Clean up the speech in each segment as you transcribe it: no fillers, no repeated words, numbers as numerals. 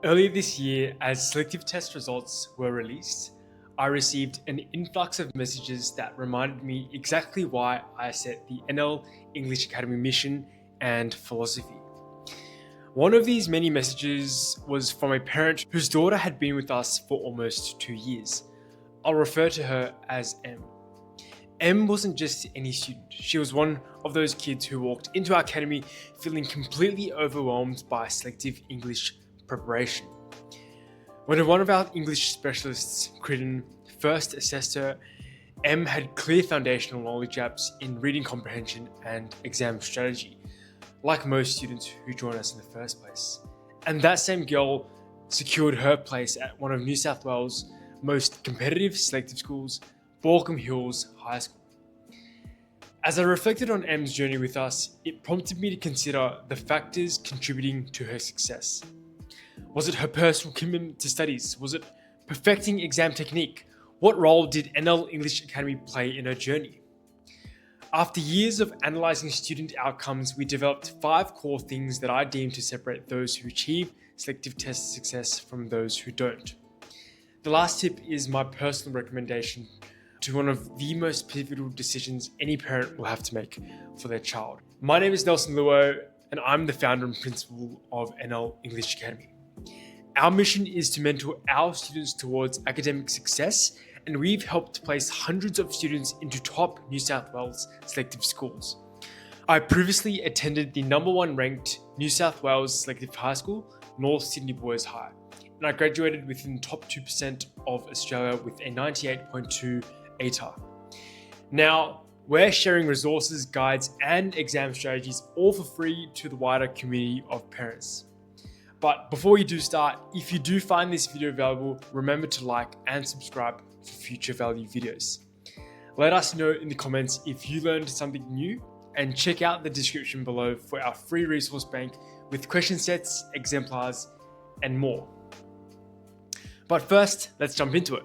Earlier this year, as selective test results were released, I received an influx of messages that reminded me exactly why I set the NL English Academy mission and philosophy. One of these many messages was from a parent whose daughter had been with us for almost 2 years. I'll refer to her as M. M wasn't just any student. She was one of those kids who walked into our academy feeling completely overwhelmed by selective English preparation. When one of our English specialists, Critton, first assessed her, M had clear foundational knowledge gaps in reading comprehension and exam strategy, like most students who join us in the first place. And that same girl secured her place at one of New South Wales' most competitive selective schools, Baulkham Hills High School. As I reflected on M's journey with us, it prompted me to consider the factors contributing to her success. Was it her personal commitment to studies? Was it perfecting exam technique? What role did NL English Academy play in her journey? After years of analysing student outcomes, we developed 5 core things that I deem to separate those who achieve selective test success from those who don't. The last tip is my personal recommendation to one of the most pivotal decisions any parent will have to make for their child. My name is Nelson Luo, and I'm the founder and principal of NL English Academy. Our mission is to mentor our students towards academic success, and we've helped place hundreds of students into top New South Wales selective schools. I previously attended the #1 ranked New South Wales Selective High School, North Sydney Boys High, and I graduated within the top 2% of Australia with a 98.2 ATAR. Now, we're sharing resources, guides, and exam strategies all for free to the wider community of parents. But before you do start, if you do find this video valuable, remember to like and subscribe for future value videos. Let us know in the comments if you learned something new, and check out the description below for our free resource bank with question sets, exemplars, and more. But first, let's jump into it.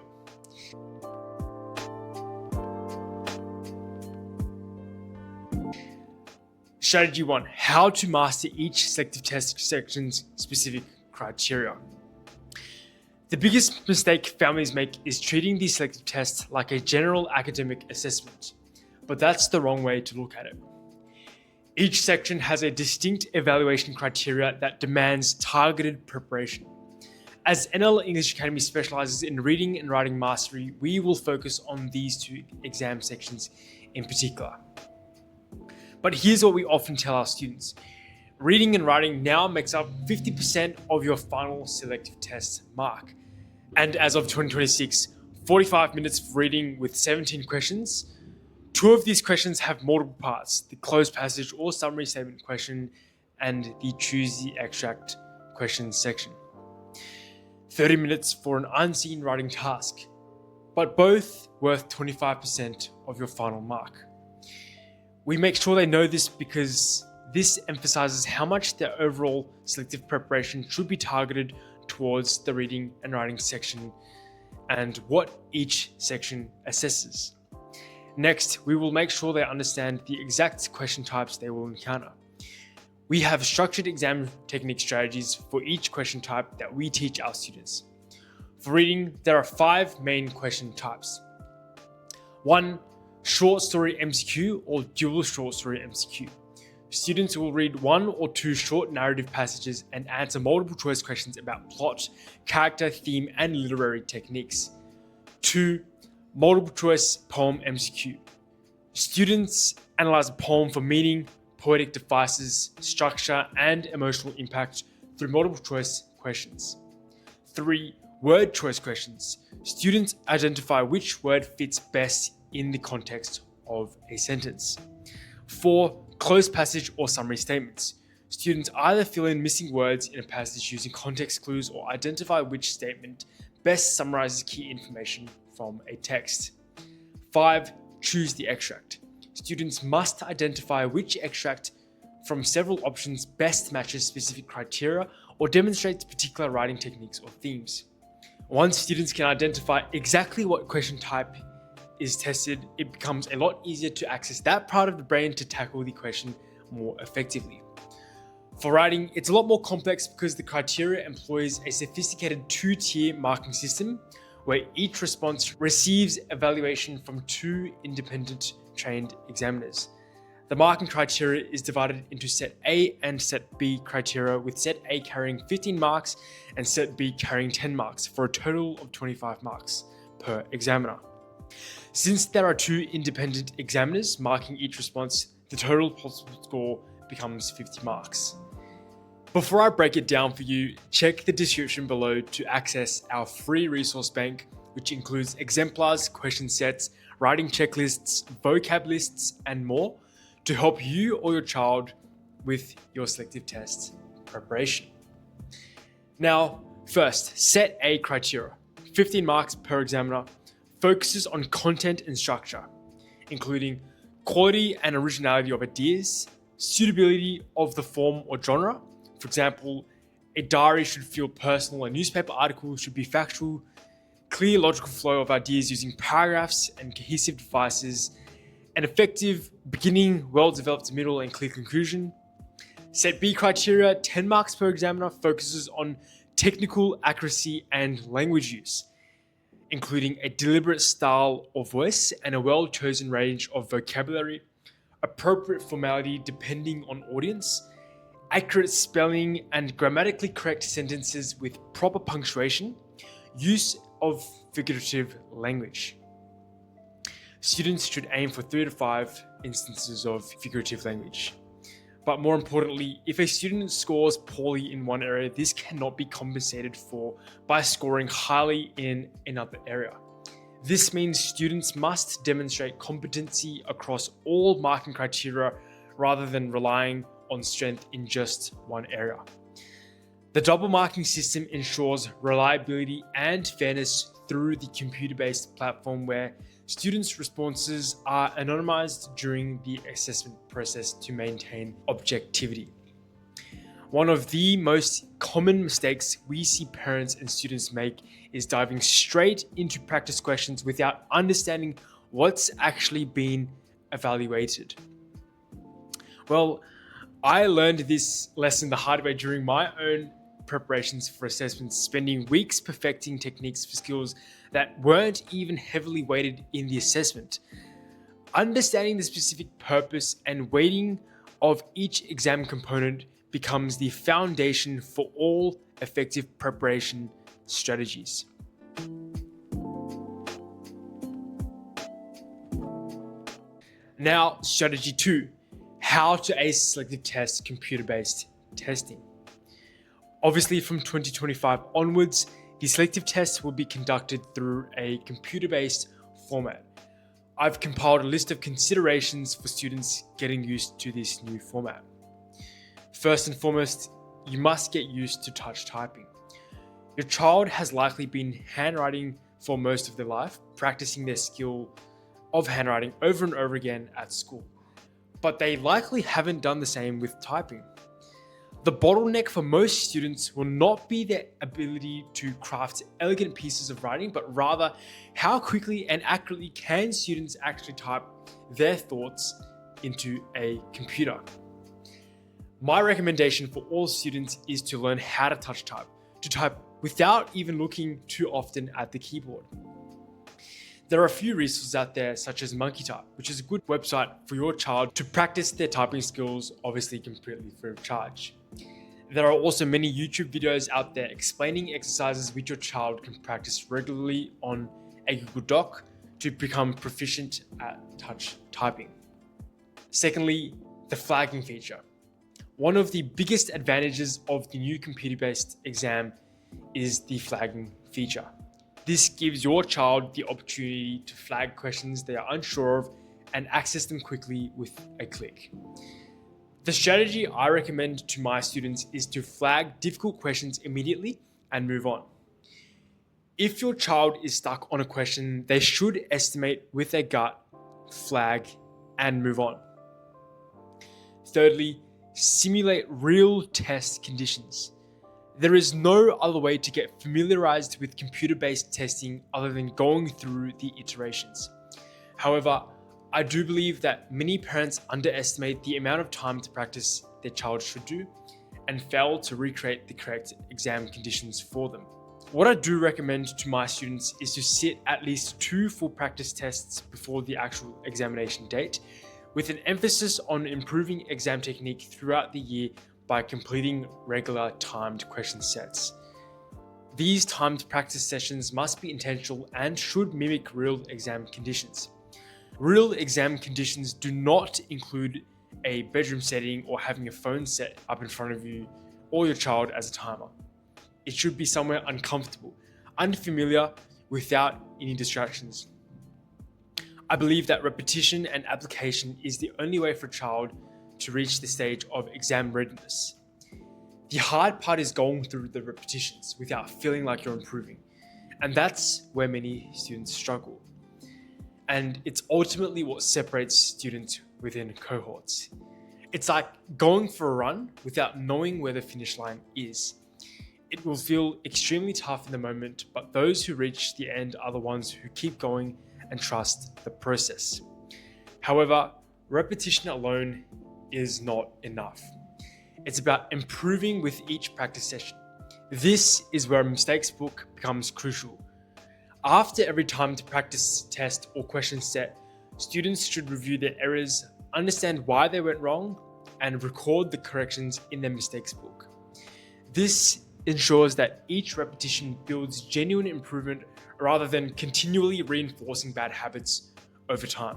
Strategy 1, how to master each selective test section's specific criteria. The biggest mistake families make is treating the selective test like a general academic assessment, but that's the wrong way to look at it. Each section has a distinct evaluation criteria that demands targeted preparation. As NL English Academy specializes in reading and writing mastery, we will focus on these 2 exam sections in particular. But here's what we often tell our students. Reading and writing now makes up 50% of your final selective test mark. And as of 2026, 45 minutes of reading with 17 questions. 2 of these questions have multiple parts, the closed passage or summary statement question and the choose the extract question section. 30 minutes for an unseen writing task, but both worth 25% of your final mark. We make sure they know this because this emphasizes how much their overall selective preparation should be targeted towards the reading and writing section and what each section assesses. Next, we will make sure they understand the exact question types they will encounter. We have structured exam technique strategies for each question type that we teach our students. For reading, there are 5 main question types. 1. Short story MCQ or dual short story MCQ. Students will read 1 or 2 short narrative passages and answer multiple choice questions about plot, character, theme, and literary techniques. 2. Multiple choice poem MCQ. Students analyze a poem for meaning, poetic devices, structure, and emotional impact through multiple choice questions. 3. Word choice questions. Students identify which word fits best in the context of a sentence. 4. Closed passage or summary statements. Students either fill in missing words in a passage using context clues or identify which statement best summarizes key information from a text. 5. Choose the extract. Students must identify which extract from several options best matches specific criteria or demonstrates particular writing techniques or themes. Once students can identify exactly what question type is tested, it becomes a lot easier to access that part of the brain to tackle the question more effectively. For writing, it's a lot more complex because the criteria employs a sophisticated two-tier marking system where each response receives evaluation from two independent trained examiners. The marking criteria is divided into set A and set B criteria, with set A carrying 15 marks and set B carrying 10 marks for a total of 25 marks per examiner. Since there are two independent examiners marking each response, the total possible score becomes 50 marks. Before I break it down for you, check the description below to access our free resource bank, which includes exemplars, question sets, writing checklists, vocab lists, and more to help you or your child with your selective test preparation. Now, first, set A criteria, 15 marks per examiner, focuses on content and structure, including quality and originality of ideas, suitability of the form or genre. For example, a diary should feel personal, a newspaper article should be factual, clear logical flow of ideas using paragraphs and cohesive devices, an effective beginning, well-developed middle, and clear conclusion. Set B criteria, 10 marks per examiner, focuses on technical accuracy and language use, including a deliberate style or voice and a well-chosen range of vocabulary, appropriate formality depending on audience, accurate spelling and grammatically correct sentences with proper punctuation, use of figurative language. Students should aim for 3 to 5 instances of figurative language. But more importantly, if a student scores poorly in one area, this cannot be compensated for by scoring highly in another area. This means students must demonstrate competency across all marking criteria rather than relying on strength in just one area. The double marking system ensures reliability and fairness through the computer-based platform where students' responses are anonymized during the assessment process to maintain objectivity. One of the most common mistakes we see parents and students make is diving straight into practice questions without understanding what's actually been evaluated. Well, I learned this lesson the hard way during my own preparations for assessments, spending weeks perfecting techniques for skills that weren't even heavily weighted in the assessment. Understanding the specific purpose and weighting of each exam component becomes the foundation for all effective preparation strategies. Now, strategy 2, how to ace selective test computer-based testing. Obviously, from 2025 onwards, the selective test will be conducted through a computer-based format. I've compiled a list of considerations for students getting used to this new format. First and foremost, you must get used to touch typing. Your child has likely been handwriting for most of their life, practicing their skill of handwriting over and over again at school, but they likely haven't done the same with typing. The bottleneck for most students will not be their ability to craft elegant pieces of writing, but rather how quickly and accurately can students actually type their thoughts into a computer. My recommendation for all students is to learn how to touch type, to type without even looking too often at the keyboard. There are a few resources out there such as Monkey Type, which is a good website for your child to practice their typing skills, obviously completely free of charge. There are also many YouTube videos out there explaining exercises which your child can practice regularly on a Google Doc to become proficient at touch typing. Secondly, the flagging feature. One of the biggest advantages of the new computer-based exam is the flagging feature. This gives your child the opportunity to flag questions they are unsure of and access them quickly with a click. The strategy I recommend to my students is to flag difficult questions immediately and move on. If your child is stuck on a question, they should estimate with their gut, flag, and move on. Thirdly, simulate real test conditions. There is no other way to get familiarized with computer-based testing other than going through the iterations. However, I do believe that many parents underestimate the amount of time to practice their child should do, and fail to recreate the correct exam conditions for them. What I do recommend to my students is to sit at least 2 full practice tests before the actual examination date, with an emphasis on improving exam technique throughout the year by completing regular timed question sets. These timed practice sessions must be intentional and should mimic real exam conditions. Real exam conditions do not include a bedroom setting or having a phone set up in front of you or your child as a timer. It should be somewhere uncomfortable, unfamiliar, without any distractions. I believe that repetition and application is the only way for a child to reach the stage of exam readiness. The hard part is going through the repetitions without feeling like you're improving. And that's where many students struggle. And it's ultimately what separates students within cohorts. It's like going for a run without knowing where the finish line is. It will feel extremely tough in the moment, but those who reach the end are the ones who keep going and trust the process. However, repetition alone is not enough. It's about improving with each practice session. This is where a mistakes book becomes crucial. After every timed practice test or question set, students should review their errors, understand why they went wrong, and record the corrections in their mistakes book. This ensures that each repetition builds genuine improvement rather than continually reinforcing bad habits over time.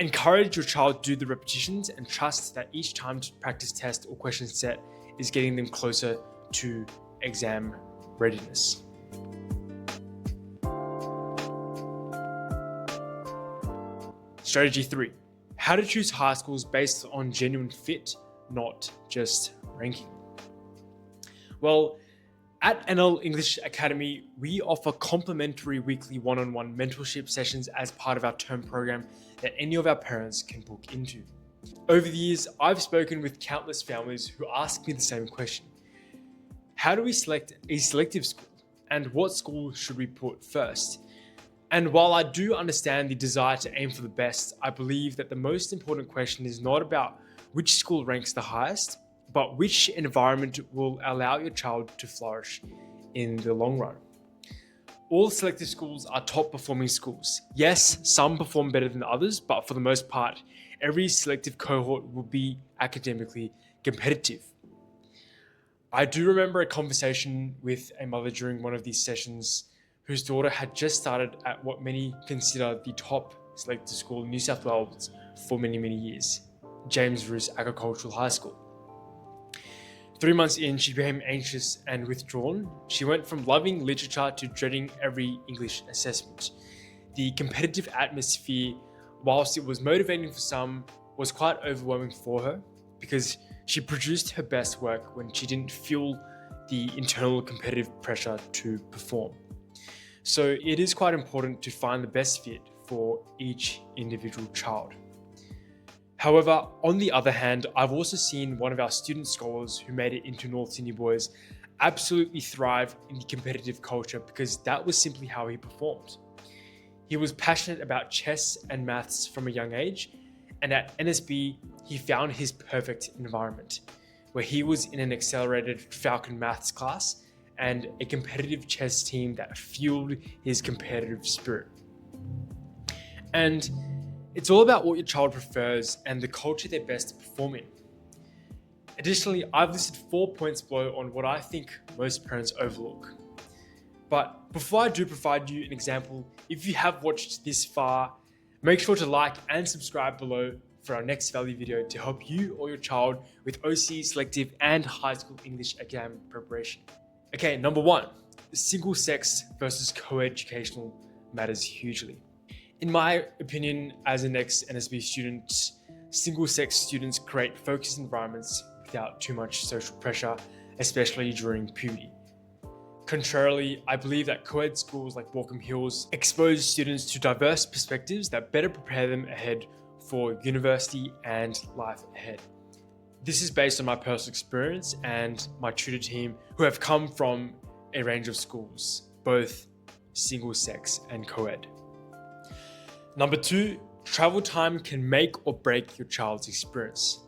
Encourage your child to do the repetitions and trust that each timed practice test or question set is getting them closer to exam readiness. Strategy 3. How to choose high schools based on genuine fit, not just ranking. Well, at NL English Academy, we offer complimentary weekly one-on-one mentorship sessions as part of our term program that any of our parents can book into. Over the years, I've spoken with countless families who ask me the same question. How do we select a selective school? And what school should we put first? And while I do understand the desire to aim for the best, I believe that the most important question is not about which school ranks the highest, but which environment will allow your child to flourish in the long run. All selective schools are top performing schools. Yes, some perform better than others, but for the most part, every selective cohort will be academically competitive. I do remember a conversation with a mother during one of these sessions whose daughter had just started at what many consider the top selective school in New South Wales for many, many years, James Roos Agricultural High School. 3 months in, she became anxious and withdrawn. She went from loving literature to dreading every English assessment. The competitive atmosphere, whilst it was motivating for some, was quite overwhelming for her because she produced her best work when she didn't feel the internal competitive pressure to perform. So it is quite important to find the best fit for each individual child. However, on the other hand, I've also seen one of our student scholars who made it into North Sydney Boys absolutely thrive in the competitive culture because that was simply how he performed. He was passionate about chess and maths from a young age, and at NSB, he found his perfect environment, where he was in an accelerated Falcon maths class and a competitive chess team that fueled his competitive spirit. And it's all about what your child prefers and the culture they're best to perform in. Additionally, I've listed 4 points below on what I think most parents overlook. But before I do provide you an example, if you have watched this far, make sure to like and subscribe below for our next value video to help you or your child with OC, selective, and high school English exam preparation. Okay, number 1, single sex versus co-educational matters hugely. In my opinion, as an ex-NSW student, single-sex students create focused environments without too much social pressure, especially during puberty. Contrarily, I believe that co-ed schools like Walkham Hills expose students to diverse perspectives that better prepare them ahead for university and life ahead. This is based on my personal experience and my tutor team who have come from a range of schools, both single-sex and co-ed. Number 2, travel time can make or break your child's experience.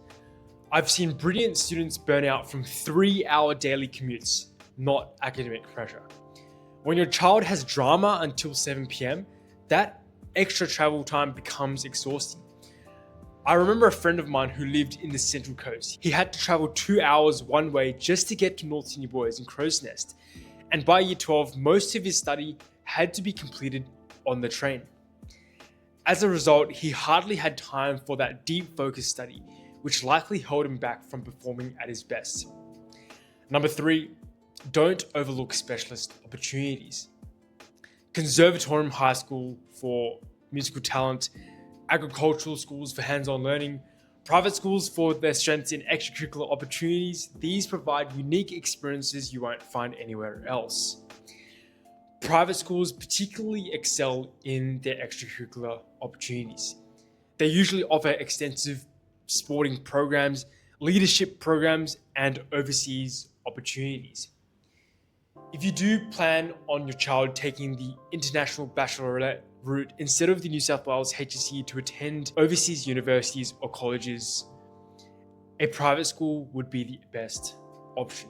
I've seen brilliant students burn out from 3-hour daily commutes, not academic pressure. When your child has drama until 7 p.m., that extra travel time becomes exhausting. I remember a friend of mine who lived in the Central Coast. He had to travel 2 hours one way just to get to North Sydney Boys in Crow's Nest. And by year 12, most of his study had to be completed on the train. As a result, he hardly had time for that deep focus study, which likely held him back from performing at his best. Number 3, don't overlook specialist opportunities. Conservatorium High School for musical talent, agricultural schools for hands-on learning, private schools for their strengths in extracurricular opportunities. These provide unique experiences you won't find anywhere else. Private schools particularly excel in their extracurricular opportunities. They usually offer extensive sporting programs, leadership programs, and overseas opportunities. If you do plan on your child taking the International Baccalaureate route instead of the New South Wales HSC to attend overseas universities or colleges, a private school would be the best option.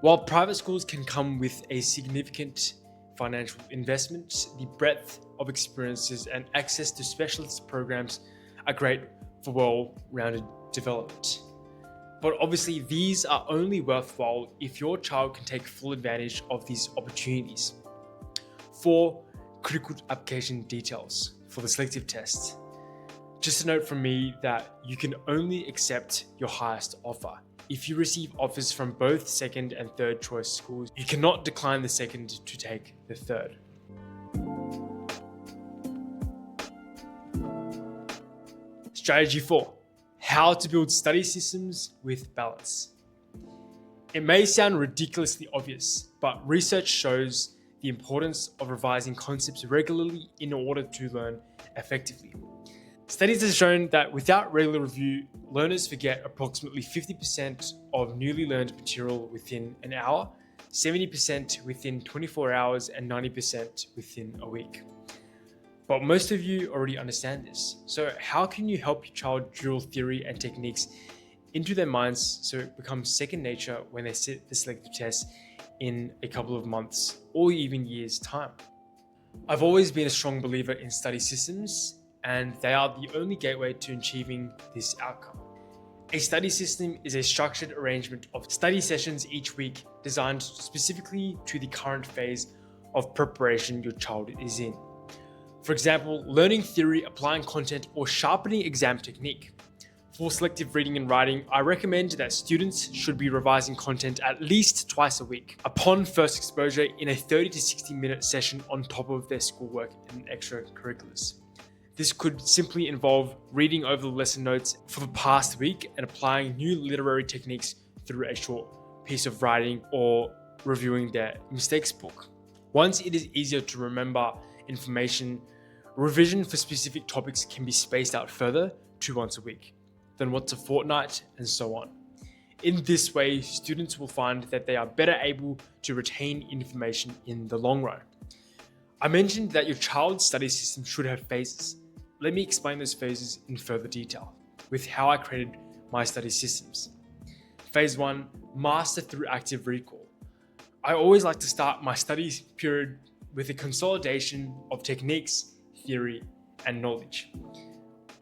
While private schools can come with a significant financial investment, the breadth of experiences and access to specialist programs are great for well-rounded development. But obviously, these are only worthwhile if your child can take full advantage of these opportunities. 4 critical application details for the selective test. Just a note from me that you can only accept your highest offer. If you receive offers from both second and third choice schools, you cannot decline the second to take the third. Strategy 4. How to build study systems with balance. It may sound ridiculously obvious, but research shows the importance of revising concepts regularly in order to learn effectively. Studies have shown that without regular review, learners forget approximately 50% of newly learned material within an hour, 70% within 24 hours, and 90% within a week. But most of you already understand this. So how can you help your child drill theory and techniques into their minds so it becomes second nature when they sit the selective test in a couple of months or even years' time? I've always been a strong believer in study systems, and they are the only gateway to achieving this outcome. A study system is a structured arrangement of study sessions each week designed specifically to the current phase of preparation your child is in. For example, learning theory, applying content, or sharpening exam technique. For selective reading and writing, I recommend that students should be revising content at least twice a week upon first exposure in a 30 to 60 minute session on top of their schoolwork and extracurriculars. This could simply involve reading over the lesson notes for the past week and applying new literary techniques through a short piece of writing or reviewing their mistakes book. Once it is easier to remember information, revision for specific topics can be spaced out further to once a week, then once a fortnight, and so on. In this way, students will find that they are better able to retain information in the long run. I mentioned that your child's study system should have phases. Let me explain those phases in further detail with how I created my study systems. Phase 1, master through active recall. I always like to start my study period with a consolidation of techniques, theory, and knowledge.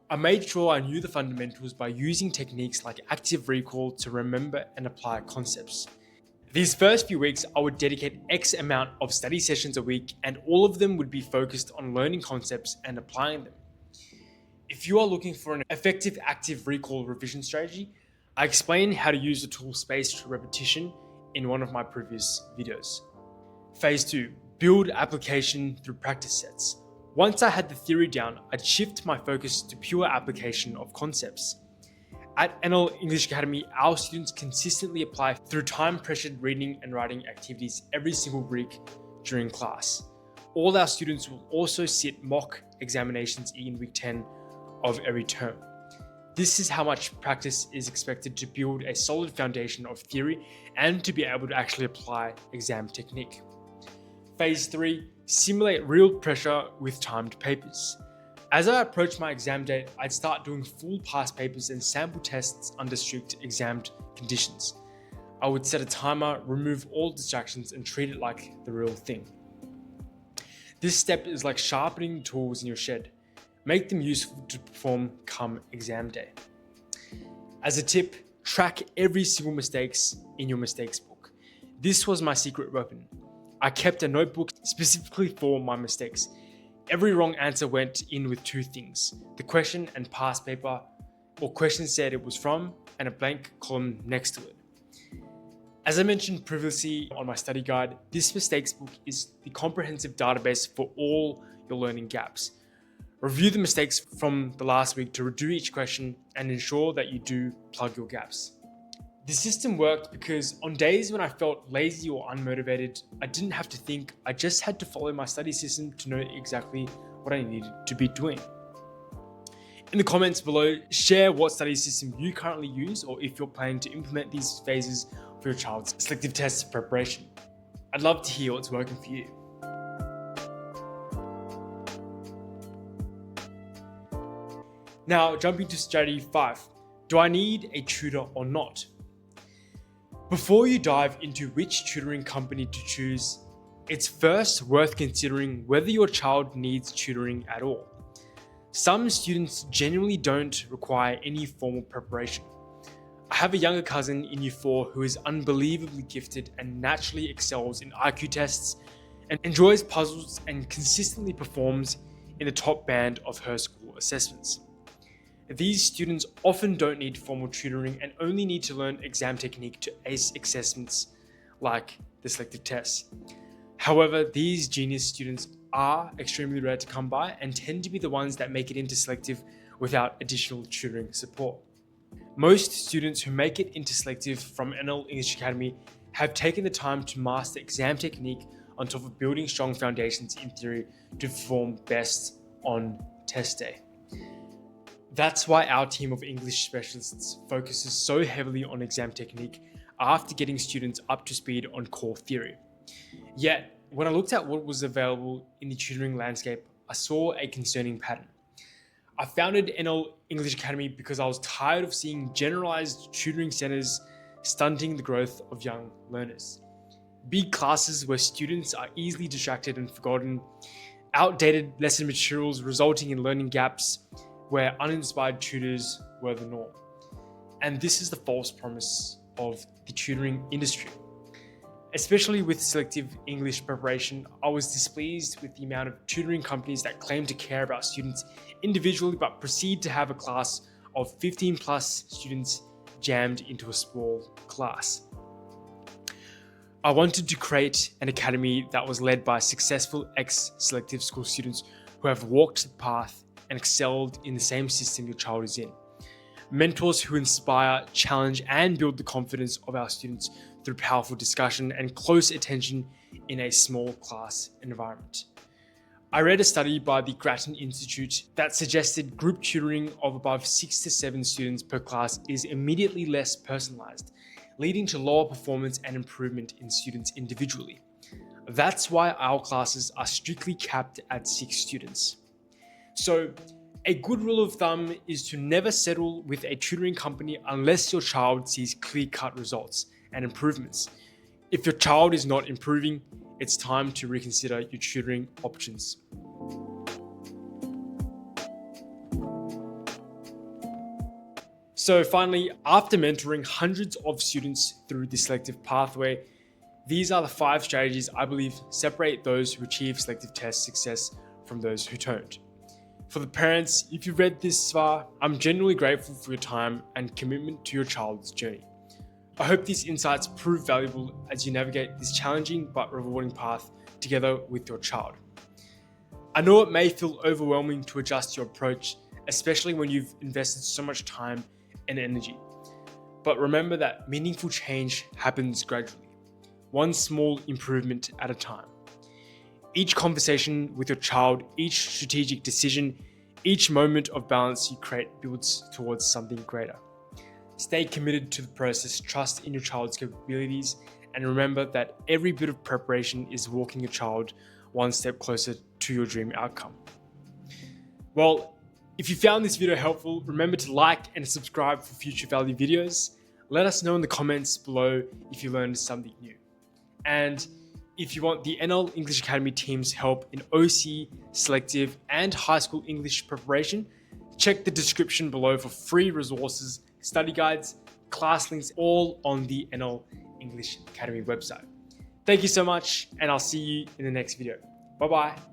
I made sure I knew the fundamentals by using techniques like active recall to remember and apply concepts. These first few weeks, I would dedicate X amount of study sessions a week, and all of them would be focused on learning concepts and applying them. If you are looking for an effective active recall revision strategy, I explain how to use the tool spaced repetition in one of my previous videos. Phase 2, build application through practice sets. Once I had the theory down, I'd shift my focus to pure application of concepts. At NL English Academy, our students consistently apply through time-pressured reading and writing activities every single week during class. All our students will also sit mock examinations in week 10 of every term. This is how much practice is expected to build a solid foundation of theory and to be able to actually apply exam technique. Phase 3, simulate real pressure with timed papers. As I approached my exam date, I'd start doing full past papers and sample tests under strict exam conditions. I would set a timer, remove all distractions, and treat it like the real thing. This step is like sharpening tools in your shed. Make them useful to perform come exam day. As a tip, track every single mistakes in your mistakes book. This was my secret weapon. I kept a notebook specifically for my mistakes. Every wrong answer went in with two things: the question and past paper, or question said it was from, and a blank column next to it. As I mentioned previously on my study guide, this mistakes book is the comprehensive database for all your learning gaps. Review the mistakes from the last week to redo each question and ensure that you do plug your gaps. The system worked because on days when I felt lazy or unmotivated, I didn't have to think, I just had to follow my study system to know exactly what I needed to be doing. In the comments below, share what study system you currently use, or if you're planning to implement these phases for your child's selective test preparation. I'd love to hear what's working for you. Now, jumping to strategy 5. Do I need a tutor or not? Before you dive into which tutoring company to choose, it's first worth considering whether your child needs tutoring at all. Some students genuinely don't require any formal preparation. I have a younger cousin in Year 4 who is unbelievably gifted and naturally excels in IQ tests and enjoys puzzles and consistently performs in the top band of her school assessments. These students often don't need formal tutoring and only need to learn exam technique to ace assessments like the selective tests. However, these genius students are extremely rare to come by and tend to be the ones that make it into selective without additional tutoring support. Most students who make it into selective from NL English Academy have taken the time to master exam technique on top of building strong foundations in theory to perform best on test day. That's why our team of English specialists focuses so heavily on exam technique after getting students up to speed on core theory. Yet, when I looked at what was available in the tutoring landscape, I saw a concerning pattern. I founded NL English Academy because I was tired of seeing generalized tutoring centers stunting the growth of young learners. Big classes where students are easily distracted and forgotten, outdated lesson materials resulting in learning gaps, where uninspired tutors were the norm. And this is the false promise of the tutoring industry. Especially with selective English preparation, I was displeased with the amount of tutoring companies that claim to care about students individually but proceed to have a class of 15 plus students jammed into a small class. I wanted to create an academy that was led by successful ex-selective school students who have walked the path and excelled in the same system your child is in. Mentors who inspire, challenge, and build the confidence of our students through powerful discussion and close attention in a small class environment. I read a study by the Grattan Institute that suggested group tutoring of above 6 to 7 students per class is immediately less personalized, leading to lower performance and improvement in students individually. That's why our classes are strictly capped at 6 students. So, a good rule of thumb is to never settle with a tutoring company unless your child sees clear-cut results and improvements. If your child is not improving, it's time to reconsider your tutoring options. So finally, after mentoring hundreds of students through the selective pathway, these are the 5 strategies I believe separate those who achieve selective test success from those who don't. For the parents, if you've read this far, I'm genuinely grateful for your time and commitment to your child's journey. I hope these insights prove valuable as you navigate this challenging but rewarding path together with your child. I know it may feel overwhelming to adjust your approach, especially when you've invested so much time and energy. But remember that meaningful change happens gradually, one small improvement at a time. Each conversation with your child, each strategic decision, each moment of balance you create builds towards something greater. Stay committed to the process, trust in your child's capabilities, and remember that every bit of preparation is walking your child one step closer to your dream outcome. Well, if you found this video helpful, remember to like and subscribe for future value videos. Let us know in the comments below if you learned something new. And if you want the NL English Academy team's help in OC, selective, and high school English preparation, check the description below for free resources, study guides, class links, all on the NL English Academy website. Thank you so much, and I'll see you in the next video. Bye-bye.